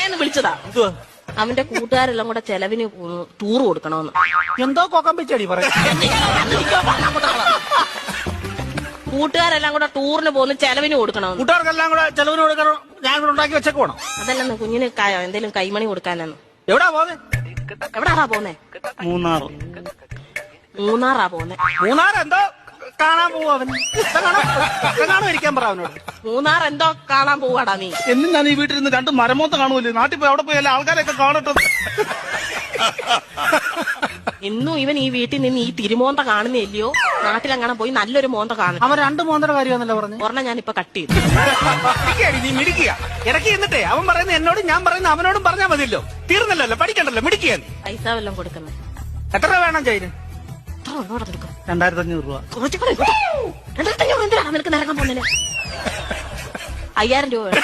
തലേന്ന് വിളിച്ചതാ. എന്തുവാ? അവന്റെ കൂട്ടുകാരെല്ലാം കൂടെ ചെലവിന് ടൂർ കൊടുക്കണമെന്ന്. എന്തോ കൊക്കം വെച്ചടി പറയാം. കൂട്ടുകാരെല്ലാം കൂടെ ടൂറിന് പോകുന്ന ചെലവിന് കൊടുക്കണമെന്ന്. കൂട്ടുകാർക്കെല്ലാം കൂടെ ചെലവിന് കൊടുക്കണം. ഞാൻ ഇവിടെ ഉണ്ടാക്കി വെച്ചേക്ക് പോണം. അതല്ലെന്ന് കുഞ്ഞിന് എന്തേലും കൈമണി കൊടുക്കാനെന്ന്. എവിടാ പോന്നെ? എവിടാടാ പോന്നെ? മൂന്നാറാ പോന്നെ. മൂന്നാർ എന്തോ കാണാൻ പോവാ അവന്. കാണാൻ ഇരിക്കാൻ പറ അവനോട്. മൂന്നാർ എന്തോ കാണാൻ പോവാടാ നീ. എന്നും ഞാൻ ഈ വീട്ടിൽ നിന്ന് 2 മരമോത്ത കാണുമല്ലേ. നാട്ടിൽ പോയി അവിടെ പോയി എല്ലാ ആൾക്കാരെയൊക്കെ കാണട്ടെ. ഇന്നും ഇവൻ ഈ വീട്ടിൽ നിന്ന് ഈ തിരുമോന്ത കാണുന്നില്ലയോ? നാട്ടിലങ്ങനെ പോയി നല്ലൊരു മോന്ത കാണും. അവൻ 2 മോന്തയുടെ കാര്യമാണല്ലോ പറഞ്ഞു. ഒരെണ്ണം ഞാനിപ്പൊ കട്ട് ചെയ്തു. നീ മിടിക്കുക ഇടയ്ക്ക് എന്നിട്ടേ അവൻ പറയുന്ന എന്നോടും ഞാൻ പറയുന്ന അവനോടും പറഞ്ഞാൽ മതിയല്ലോ. തീർന്നല്ലോ, പഠിക്കണ്ടല്ലോ, മിടിക്കുക. പൈസ വല്ലതും കൊടുക്കുന്നത്. എത്ര രൂപ വേണം ചൈന്? 2500 രൂപ. 2500 എന്തിനാണ് നിനക്ക് നിരക്കാൻ പോകുന്നില്ല? 5000 രൂപ വേണം.